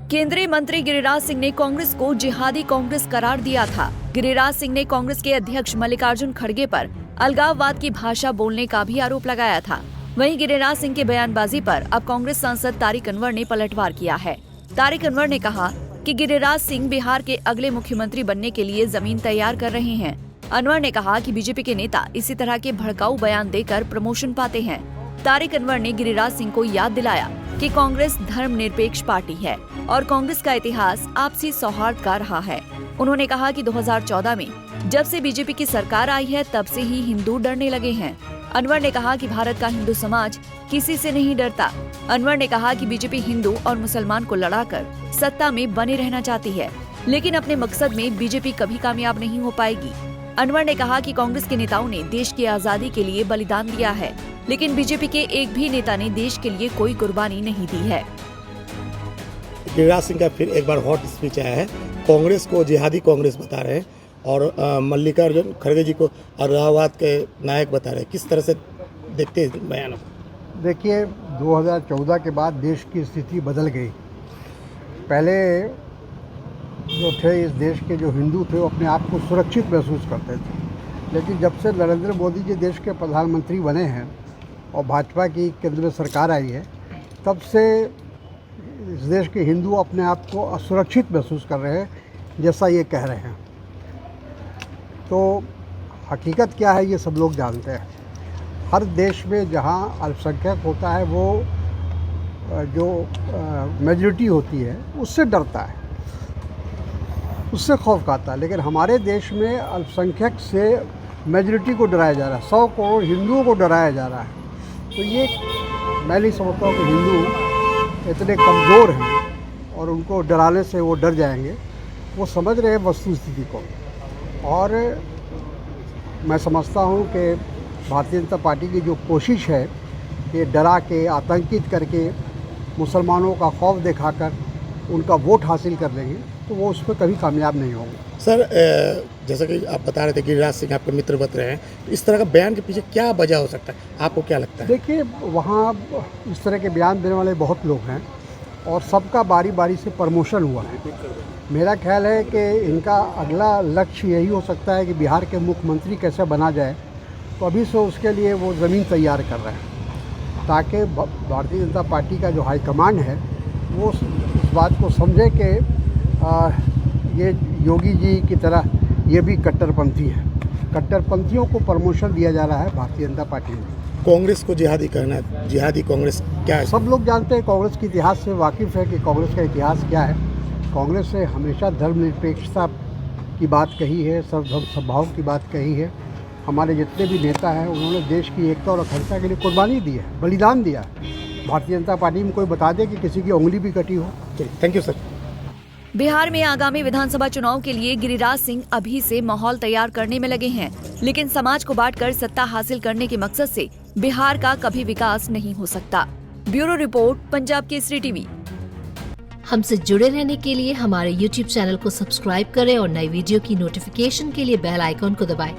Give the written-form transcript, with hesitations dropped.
केंद्रीय मंत्री गिरिराज सिंह ने कांग्रेस को जिहादी कांग्रेस करार दिया था। गिरिराज सिंह ने कांग्रेस के अध्यक्ष मल्लिकार्जुन खड़गे पर अलगाववाद की भाषा बोलने का भी आरोप लगाया था। वहीं गिरिराज सिंह के बयानबाजी पर अब कांग्रेस सांसद तारिक अनवर ने पलटवार किया है। तारिक अनवर ने कहा कि गिरिराज सिंह बिहार के अगले मुख्यमंत्री बनने के लिए जमीन तैयार कर रहे हैं। अनवर ने कहा कि बीजेपी के नेता इसी तरह के भड़काऊ बयान देकर प्रमोशन पाते हैं। तारिक अनवर ने गिरिराज सिंह को याद दिलाया कि कांग्रेस धर्मनिरपेक्ष पार्टी है और कांग्रेस का इतिहास आपसी सौहार्द का रहा है। उन्होंने कहा कि 2014 में जब से बीजेपी की सरकार आई है तब से ही हिंदू डरने लगे हैं। अनवर ने कहा कि भारत का हिंदू समाज किसी से नहीं डरता। अनवर ने कहा कि बीजेपी हिंदू और मुसलमान को लड़ाकर सत्ता में बने रहना चाहती है, लेकिन अपने मकसद में बीजेपी कभी कामयाब नहीं हो पाएगी। अनवर ने कहा कि कांग्रेस के नेताओं ने देश की आजादी के लिए बलिदान दिया है, लेकिन बीजेपी के एक भी नेता ने देश के लिए कोई कुर्बानी नहीं दी है। गिरिराज सिंह का फिर एक बार हॉट स्पीच आया है। कांग्रेस को जिहादी कांग्रेस बता रहे हैं और मल्लिकार्जुन खड़गे जी को अलगाववाद के नायक बता रहे हैं। किस तरह से देखते हैं बयान? देखिए, 2014 के बाद देश की स्थिति बदल गई। पहले जो थे इस देश के जो हिंदू थे वो अपने आप को सुरक्षित महसूस करते थे, लेकिन जब से नरेंद्र मोदी जी देश के प्रधानमंत्री बने हैं और भाजपा की केंद्र में सरकार आई है, तब से इस देश के हिंदू अपने आप को असुरक्षित महसूस कर रहे हैं, जैसा ये कह रहे हैं। तो हकीकत क्या है ये सब लोग जानते हैं। हर देश में जहाँ अल्पसंख्यक होता है वो जो मेजॉरिटी होती है उससे डरता है, उससे खौफ खाता है। लेकिन हमारे देश में अल्पसंख्यक से मेजॉरिटी को डराया जा रहा है, 100 करोड़ हिंदुओं को डराया जा रहा है। तो ये मैं नहीं समझता हूँ कि हिंदू इतने कमज़ोर हैं और उनको डराने से वो डर जाएंगे। वो समझ रहे हैं वस्तुस्थिति को, और मैं समझता हूँ कि भारतीय जनता पार्टी की जो कोशिश है कि डरा के आतंकित करके मुसलमानों का खौफ दिखाकर उनका वोट हासिल कर लेंगे, तो वो उस पर कभी कामयाब नहीं होंगे। सर, जैसा कि आप बता रहे थे गिरिराज सिंह आपके मित्र बता रहे हैं, तो इस तरह का बयान के पीछे क्या वजह हो सकता है, आपको क्या लगता है? देखिए, वहाँ इस तरह के बयान देने वाले बहुत लोग हैं और सबका बारी बारी से प्रमोशन हुआ है। मेरा ख्याल है कि इनका अगला लक्ष्य यही हो सकता है कि बिहार के मुख्यमंत्री कैसे बना जाए, तो अभी से उसके लिए वो ज़मीन तैयार कर रहे हैं ताकि भारतीय जनता पार्टी का जो हाईकमांड है वो इस बात को समझे कि ये योगी जी की तरह ये भी कट्टरपंथी है। कट्टरपंथियों को प्रमोशन दिया जा रहा है भारतीय जनता पार्टी में। कांग्रेस को जिहादी करना, जिहादी कांग्रेस क्या है? सब लोग जानते हैं, कांग्रेस के इतिहास से वाकिफ़ है कि कांग्रेस का इतिहास क्या है। कांग्रेस ने हमेशा धर्मनिरपेक्षता की बात कही है, सर्वधर्म सद्भाव की बात कही है। हमारे जितने भी नेता हैं उन्होंने देश की एकता और अखंडता के लिए कुर्बानी दी है, बलिदान दिया है। भारतीय जनता पार्टी में कोई बता दे कि किसी की उंगली भी कटी हो। Thank you sir. बिहार में आगामी विधानसभा चुनाव के लिए गिरिराज सिंह अभी से माहौल तैयार करने में लगे हैं, लेकिन समाज को बांटकर सत्ता हासिल करने के मकसद से बिहार का कभी विकास नहीं हो सकता। Bureau report, Punjab Kesari TV. हमसे जुड़े रहने के लिए हमारे YouTube चैनल को सब्सक्राइब करें और नई वीडियो की नोटिफिकेशन के लिए बेल आइकॉन को दबाएं।